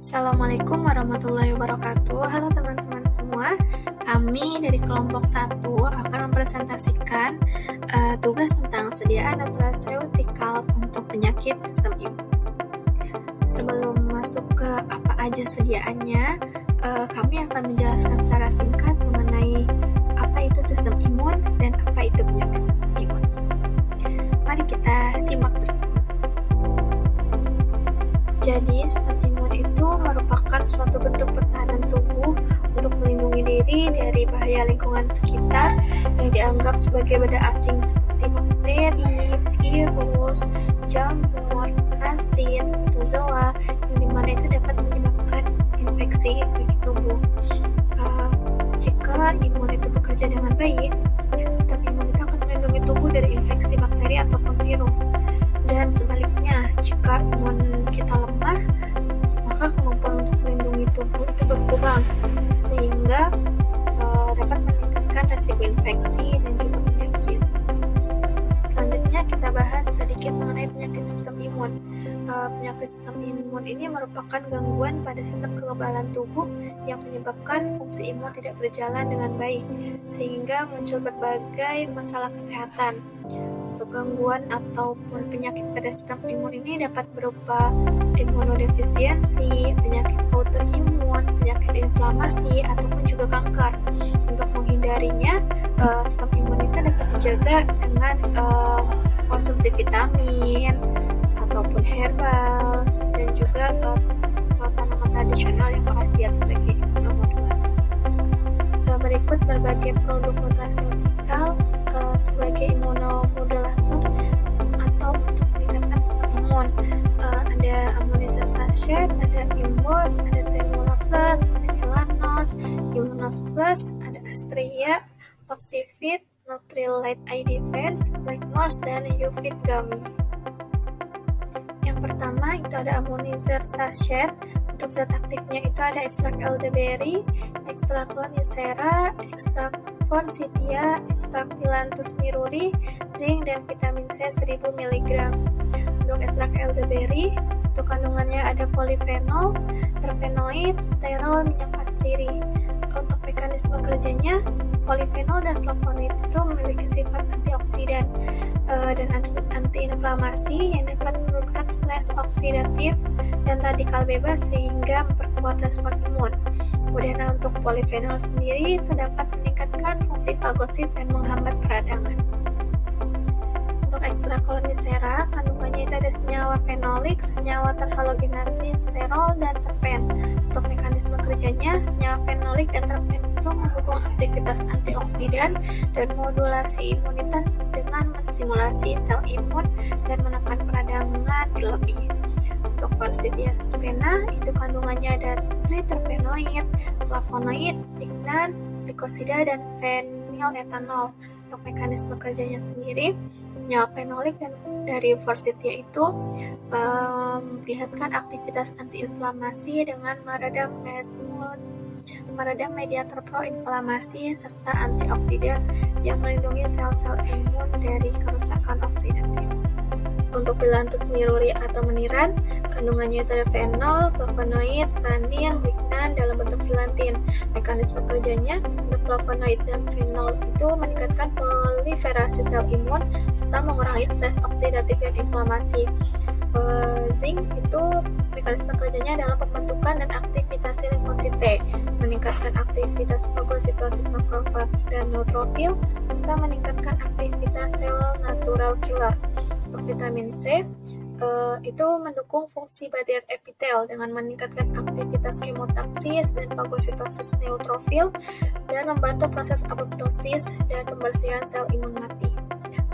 Assalamualaikum warahmatullahi wabarakatuh. Halo teman-teman semua. Kami dari kelompok 1 akan mempresentasikan tugas tentang sediaan nutraseutikal untuk penyakit sistem imun. Sebelum masuk ke apa aja sediaannya, kami akan menjelaskan secara singkat mengenai apa itu sistem imun dan apa itu penyakit sistem imun. Mari kita simak bersama. Jadi, sistem imun itu merupakan suatu bentuk pertahanan tubuh untuk melindungi diri dari bahaya lingkungan sekitar yang dianggap sebagai benda asing seperti bakteri, virus, jamur, parasit, protozoa, yang dimana itu dapat menyebabkan infeksi bagi tubuh. Jika imun itu bekerja dengan baik, sistem imun itu akan melindungi tubuh dari infeksi bakteri ataupun virus. Dan sebaliknya, jika imun kita lemah, maka kemampuan untuk melindungi tubuh itu berkurang, sehingga dapat meningkatkan risiko infeksi dan juga penyakit. Selanjutnya kita bahas sedikit mengenai penyakit sistem imun. Penyakit sistem imun ini merupakan gangguan pada sistem kekebalan tubuh yang menyebabkan fungsi imun tidak berjalan dengan baik, sehingga muncul berbagai masalah kesehatan. Gangguan ataupun penyakit pada sistem imun ini dapat berupa imunodefisiensi, penyakit autoimun, penyakit inflamasi, ataupun juga kanker. Untuk menghindarinya, sistem imun itu dapat dijaga dengan konsumsi vitamin ataupun herbal dan juga tanaman tradisional yang berkhasiat sebagai imunomodulator. Berikut berbagai produk nutraseutikal sebagai imunomodulator atau untuk meningkatkan sistem imun. Ada Ammonizer Sachet, ada Imbos, ada Temula Plus, ada Elanos, Immunos Plus, ada Astria, Oxyfit, Nutrilite ID Fans, Blackmores, dan UFit Gummy. Yang pertama itu ada Ammonizer Sachet. Untuk zat aktifnya itu ada ekstrak elderberry, ekstrak lonicera, ekstrak forsythia, ekstrak phyllanthus niruri, zinc, dan vitamin C 1000 mg. Untuk ekstrak elderberry, itu kandungannya ada polifenol, terpenoid, sterol, minyak atsiri. Untuk mekanisme kerjanya, polifenol dan flavonoid itu memiliki sifat antioksidan dan antiinflamasi yang dapat menurunkan stres oksidatif dan radikal bebas sehingga memperkuat respon imun. Kemudian untuk polifenol sendiri terdapat meningkatkan fungsi fagosit dan menghambat peradangan. Untuk ekstrak lonicera, kandungannya itu ada senyawa fenolik, senyawa terhalogenase, sterol, dan terpen. Untuk mekanisme kerjanya, senyawa fenolik dan terpen itu mendukung aktivitas antioksidan dan modulasi imunitas dengan menstimulasi sel imun dan menekan peradangan berlebih. Untuk Forsythia suspena, itu kandungannya ada triterpenoid, flavonoid, lignan, glikosida, dan feniletanol. Untuk mekanisme kerjanya sendiri, senyawa fenolik dan dari Forsythia itu memperlihatkan aktivitas antiinflamasi dengan meredam mediator proinflamasi serta antioksidan yang melindungi sel-sel imun dari kerusakan oksidatif. Untuk phyllanthus niruri atau meniran, kandungannya itu ada fenol, flavonoid, tanin, lignan dalam bentuk filantin. Mekanisme kerjanya untuk flavonoid dan fenol itu meningkatkan proliferasi sel imun serta mengurangi stres oksidatif dan inflamasi. Zinc itu mekanisme kerjanya dalam pembentukan dan aktivitas limfosit T, meningkatkan aktivitas fagositosis makrofag dan neutrofil serta meningkatkan aktivitas sel natural killer. Untuk vitamin C itu mendukung fungsi barrier epitel dengan meningkatkan aktivitas kemotaksis dan fagositosis neutrofil dan membantu proses apoptosis dan pembersihan sel imun mati.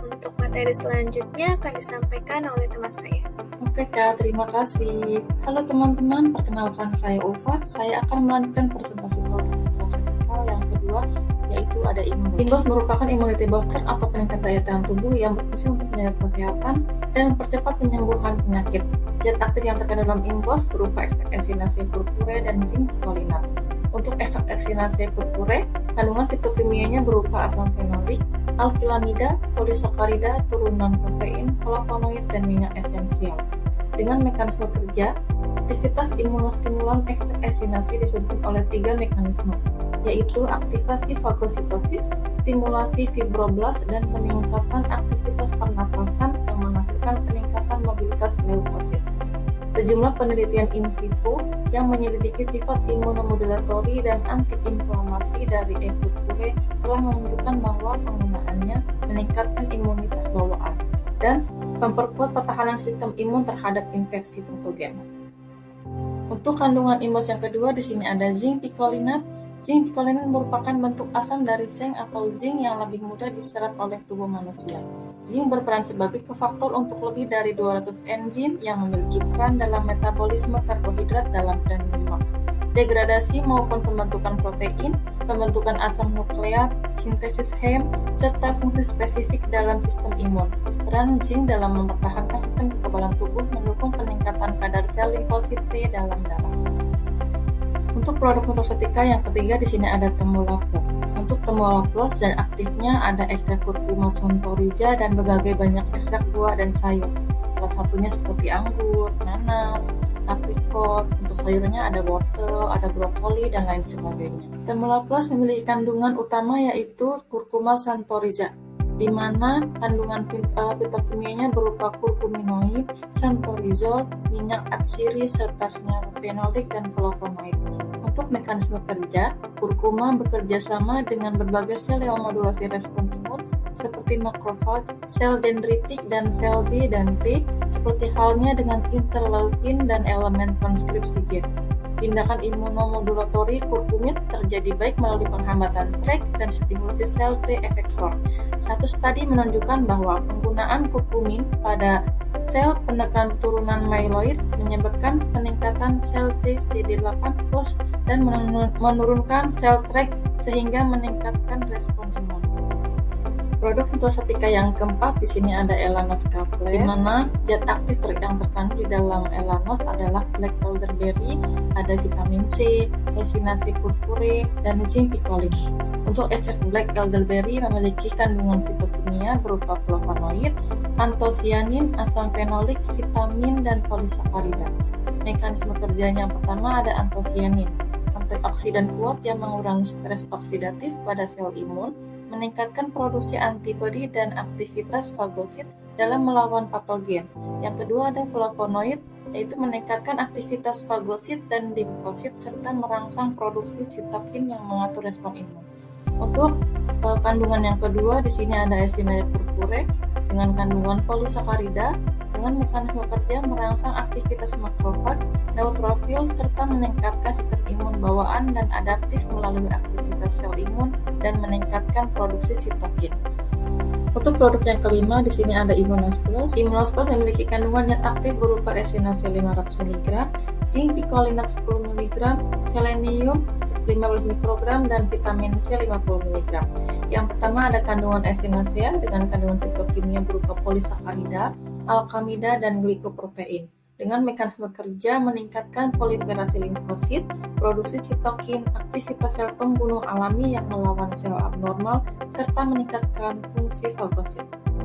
Untuk materi selanjutnya akan disampaikan oleh teman saya. Oke Kak, terima kasih. Halo teman-teman, perkenalkan saya Ova. Saya akan melanjutkan presentasi produk nutraseutikal yang kedua, yaitu ada Imbos. Imbos merupakan immunity booster atau peningkat daya tahan tubuh yang berfungsi untuk menjaga kesehatan dan mempercepat penyembuhan penyakit. Zat aktif yang terkandung dalam Imbos berupa ekstrak Echinacea purpurae dan zinc cholinat. Untuk ekstrak Echinacea purpurae, kandungan fitokimianya berupa asam fenolik, alkilamida, polisakarida, turunan kafein, flavonoid, dan minyak esensial. Dengan mekanisme kerja, Aktivitas imunostimulan esinasi disebut oleh 3 mekanisme, yaitu aktivasi fagositosis, stimulasi fibroblast, dan peningkatan aktivitas pernafasan yang menghasilkan peningkatan mobilitas leukosit. Sejumlah penelitian in vivo yang menyelidiki sifat imunomodulatori dan antiinflamasi dari E. purpurae telah menunjukkan bahwa penggunaannya meningkatkan imunitas bawaan dan memperkuat pertahanan sistem imun terhadap infeksi patogen. Untuk kandungan IMBOS yang kedua, di sini ada zinc picolinat. Zinc picolinat merupakan bentuk asam dari seng atau zinc yang lebih mudah diserap oleh tubuh manusia. Zinc berperan sebagai kofaktor untuk lebih dari 200 enzim yang memiliki peran dalam metabolisme karbohidrat dan lemak, degradasi maupun pembentukan protein, pembentukan asam nukleat, sintesis heme, serta fungsi spesifik dalam sistem imun. Peran zinc dalam mempertahankan sistem kekebalan tubuh mendukung peningkatan kadar sel limfosit T dalam darah. Untuk produk nutracetika yang ketiga, di sini ada Temula Plus. Untuk Temula Plus dan aktifnya ada ekstrak kurkuma santorija dan berbagai banyak ekstrak buah dan sayur. Salah satunya seperti anggur, nanas, aprikot. Untuk sayurnya ada wortel, ada brokoli, dan lain sebagainya. Temula Plus memiliki kandungan utama yaitu kurkuma santorija, di mana kandungan fitokimianya berupa kurkuminoid, santorizol, minyak atsiri, serta senyawa fenolik dan flavonoid. Untuk mekanisme kerja, kurkuma bekerja sama dengan berbagai sel yang memodulasi respon imun seperti makrofag, sel dendritik, dan sel B dan T, seperti halnya dengan interleukin dan elemen transkripsi gen. Tindakan imunomodulatori kurkumin terjadi baik melalui penghambatan TREG dan stimulasi sel T efektor. Satu studi menunjukkan bahwa penggunaan kurkumin pada sel penekan turunan myeloid menyebabkan peningkatan sel T CD8+ dan menurunkan sel TREG sehingga meningkatkan respon imun. Produk nutracetika yang keempat, di sini ada Elanos Caplé, di mana zat aktif yang terkandung di dalam Elanos adalah black elderberry, ada vitamin C, Echinacea purpurae, dan zinc picolinat. Untuk ekstrak black elderberry memiliki kandungan fitokimia berupa flavonoid, antosianin, asam fenolik, vitamin, dan polisakarida. Mekanisme kerjanya yang pertama ada antosianin, antioksidan kuat yang mengurangi stres oksidatif pada sel imun, meningkatkan produksi antibodi dan aktivitas fagosit dalam melawan patogen. Yang kedua ada flavonoid, yaitu meningkatkan aktivitas fagosit dan limfosit serta merangsang produksi sitokin yang mengatur respon imun. Untuk kandungan yang kedua, di sini ada Echinacea purpurae dengan kandungan polisakarida dengan mekanisme kerja merangsang aktivitas makrofag, neutrofil, serta meningkatkan sistem imun bawaan dan adaptif melalui aktivitas sel imun dan meningkatkan produksi sitokin. Untuk produk yang kelima, di sini ada Immunos Plus. Immunos Plus memiliki kandungan zat aktif berupa Echinacea 500 mg, zinc picolinat 10 mg, selenium 15 mikrogram, dan vitamin C 50 mg. Yang pertama ada kandungan Echinacea dengan kandungan fitokimia berupa polisakarida, alkamida, dan glikoprotein. Dengan mekanisme kerja meningkatkan proliferasi limfosit, produksi sitokin, aktivitas sel pembunuh alami yang melawan sel abnormal, serta meningkatkan fungsi fagosit.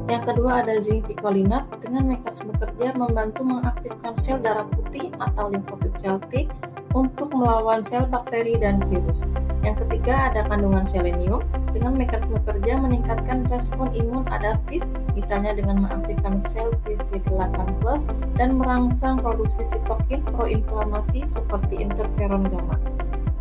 Yang kedua ada zinc picolinat dengan mekanisme kerja membantu mengaktifkan sel darah putih atau limfosit sel T untuk melawan sel bakteri dan virus. Yang ketiga ada kandungan selenium dengan mekanisme kerja meningkatkan respon imun adaptif, misalnya dengan mengaktifkan sel TCD8+ dan merangsang produksi sitokin proinflamasi seperti interferon gamma.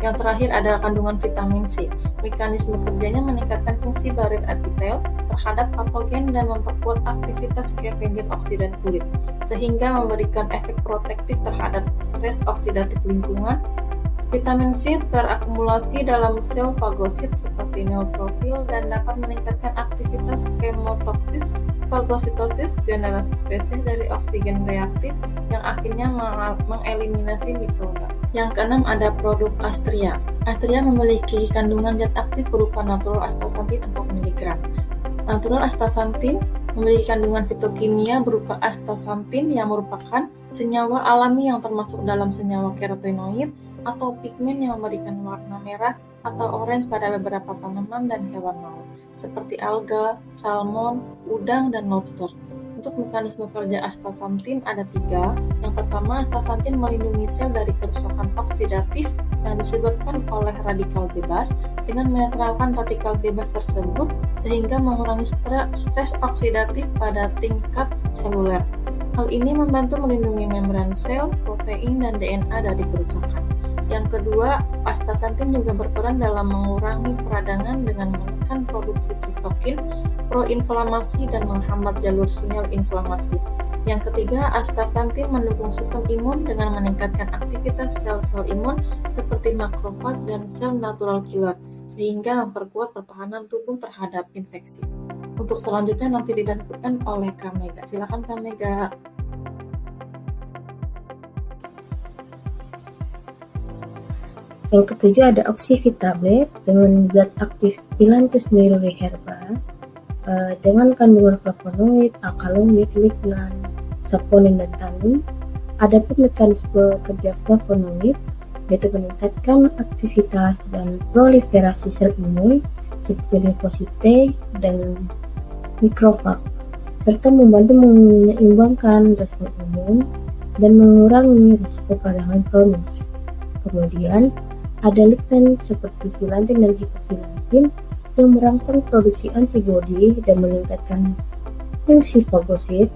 Yang terakhir ada kandungan vitamin C. Mekanisme kerjanya meningkatkan fungsi barir epitel terhadap patogen dan memperkuat aktivitas scavenger oksidan kulit, sehingga memberikan efek protektif terhadap stres oksidatif lingkungan. Vitamin C terakumulasi dalam sel fagosit seperti neutrofil dan dapat meningkatkan aktivitas kemotoksis, fagositosis, generasi spesies dari oksigen reaktif yang akhirnya mengeliminasi mikroba. Yang keenam ada produk Astria. Astria memiliki kandungan zat aktif berupa natural astaxanthin 4 mg. Natural astaxanthin memiliki kandungan fitokimia berupa astaxanthin yang merupakan senyawa alami yang termasuk dalam senyawa karotenoid atau pigmen yang memberikan warna merah atau orange pada beberapa tanaman dan hewan laut, seperti alga, salmon, udang, dan lobster. Untuk mekanisme kerja astaxanthin ada 3. Yang pertama, astaxanthin melindungi sel dari kerusakan oksidatif yang disebabkan oleh radikal bebas dengan menetralkan radikal bebas tersebut sehingga mengurangi stres oksidatif pada tingkat seluler. Hal ini membantu melindungi membran sel, protein, dan DNA dari kerusakan. Yang kedua, astaxanthin juga berperan dalam mengurangi peradangan dengan menekan produksi sitokin, proinflamasi, dan menghambat jalur sinyal inflamasi. Yang ketiga, astaxanthin mendukung sistem imun dengan meningkatkan aktivitas sel-sel imun seperti makrofag dan sel natural killer, sehingga memperkuat pertahanan tubuh terhadap infeksi. Untuk selanjutnya nanti dilanjutkan oleh Kak Mega. Silakan Kak Mega. Yang ketujuh ada oxyvitablet dengan zat aktif Phyllanthus neriherba dengan kandungan flavonoid, alkaloid, lignan, saponin, dan tannin. Adapun mekanisme kerja flavonoid yaitu meningkatkan aktivitas dan proliferasi sel imun seperti limfosit T dan mikrofag, serta membantu menyeimbangkan respon imun dan mengurangi risiko peradangan kronis. Kemudian ada lignan seperti filantin dan hipofilantin yang merangsang produksi antibodi dan meningkatkan fungsi fagosit,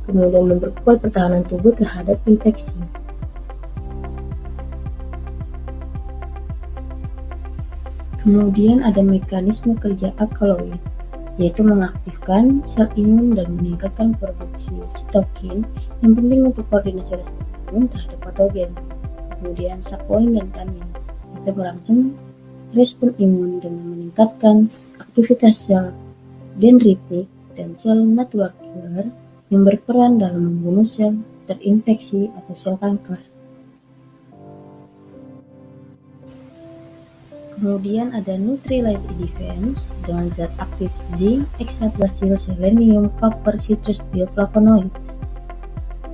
kemudian memperkuat pertahanan tubuh terhadap infeksi. Kemudian ada mekanisme kerja alkaloid, yaitu mengaktifkan sel imun dan meningkatkan produksi sitokin yang penting untuk koordinasi respon imun terhadap patogen. Kemudian saponin dan tannin itu merangsang respon imun dengan meningkatkan aktivitas sel dendritik dan sel natural killer yang berperan dalam membunuh sel terinfeksi atau sel kanker. Kemudian ada Nutrilite Defense dengan zat aktif zinc, ekstrabasil, selenium, copper, citrus, bioflavonoid.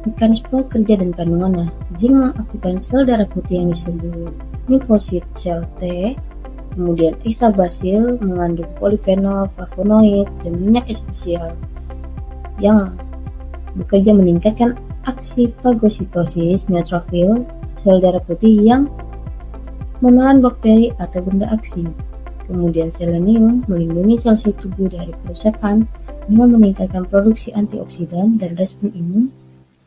Mekanisme kerja dan kandungannya. Zinc mengaktifkan sel darah putih yang disebut limfosit sel T. Kemudian ekstrabasil mengandung polifenol, flavonoid, dan minyak esensial yang bekerja meningkatkan aksi fagositosis neutrofil sel darah putih yang menelan bakteri atau benda aksi. Kemudian selenium melindungi sel-sel tubuh dari kerusakan dengan meningkatkan produksi antioksidan dan respon imun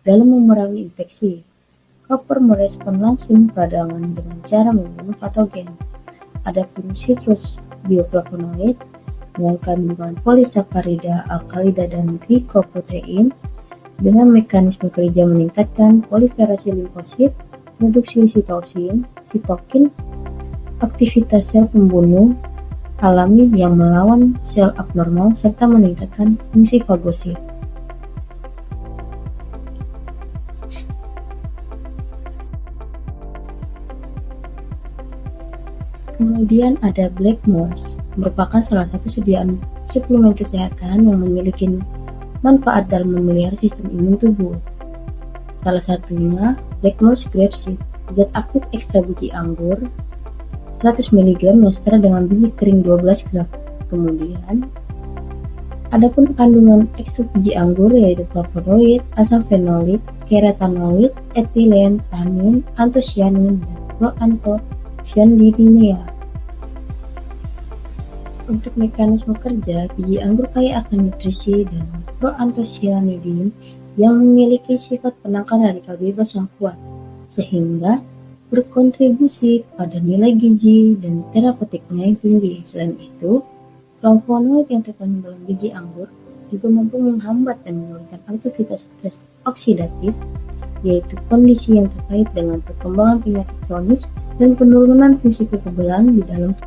dalam memerangi infeksi. Copper merespon langsung peradangan dengan cara membunuh patogen. Adapun citrus bioflavonoid dengan kandungan polisakarida, alkalida, dan glikoprotein dengan mekanisme kerja meningkatkan proliferasi limfosit, produksi sitokin, aktivitas sel pembunuh alami yang melawan sel abnormal, serta meningkatkan fungsi fagosit. Kemudian ada Blackmores, merupakan salah satu sediaan suplemen kesehatan yang memiliki manfaat dalam memelihara sistem imun tubuh. Salah satunya Blackmores grapeseed, zat aktif ekstra biji anggur 100 mg yang setara dengan biji kering 12 gram. Kemudian, adapun kandungan ekstra biji anggur yaitu flavonoid, asam fenolik, carotenoid, etilen, tannin, antosianin, dan proantosianidinea. Untuk mekanisme kerja, biji anggur kaya akan nutrisi dan proantosianidin yang memiliki sifat penangkal radikal bebas yang kuat, sehingga berkontribusi pada nilai gizi dan terapeutiknya yang tinggi. Selain itu, flavonoid yang terkandung dalam biji anggur juga mampu menghambat dan menurunkan aktivitas stres oksidatif, yaitu kondisi yang terkait dengan perkembangan penyakit kronis dan penurunan fungsi kekebalan di dalam tubuh.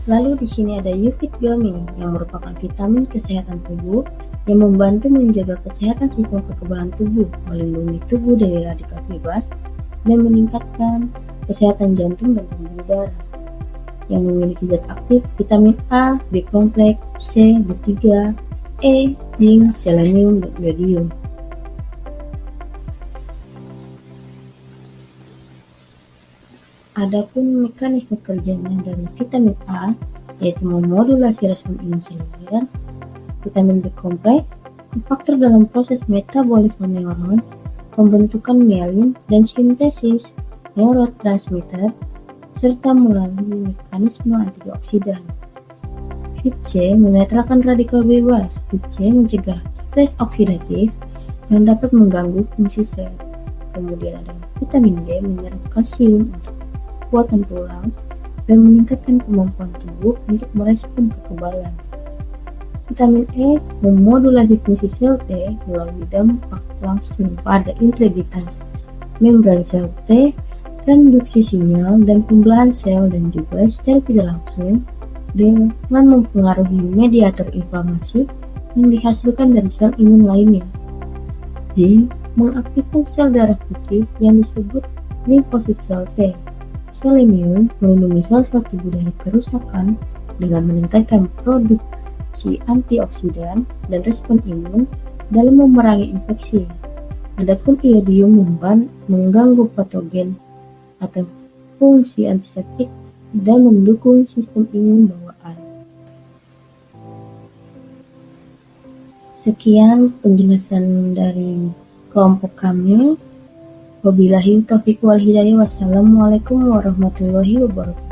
Lalu di sini ada UFIT Gummy yang merupakan vitamin kesehatan tubuh yang membantu menjaga kesehatan sistem kekebalan tubuh, melindungi tubuh dari radikal bebas, dan meningkatkan kesehatan jantung dan pembuluh darah. Yang memiliki zat aktif vitamin A, B kompleks, C, B3, E, zinc, selenium, dan iodium. Adapun mekanisme kerjanya dari vitamin A yaitu memodulasi respon imun seluler, vitamin B kompleks, faktor dalam proses metabolisme neuron, pembentukan mielin dan sintesis neurotransmitter, serta melalui mekanisme antioksidan. Vit C menetralkan radikal bebas. Vit C mencegah stres oksidatif yang dapat mengganggu fungsi sel. Kemudian ada vitamin D menyerap kalsium untuk kekuatan tulang dan meningkatkan kemampuan tubuh untuk merespon kekebalan. Vitamin E memodulasi fungsi sel T melalui dampak langsung pada integritas membran sel T, transduksi sinyal dan pembelahan sel, dan juga secara tidak langsung dengan mempengaruhi mediator inflamasi yang dihasilkan dari sel imun lainnya. D. Mengaktifkan sel darah putih yang disebut limfosit sel T. Selenium melindungi sel-sel tubuh dari kerusakan dengan meningkatkan produksi antioksidan dan respon imun dalam memerangi infeksi. Adapun iodium mengganggu patogen atau fungsi antiseptik dan mendukung sistem imun bawaan. Sekian penjelasan dari kelompok kami. Wabillahi taufiq wal hidayah. Wassalamualaikum warahmatullahi wabarakatuh.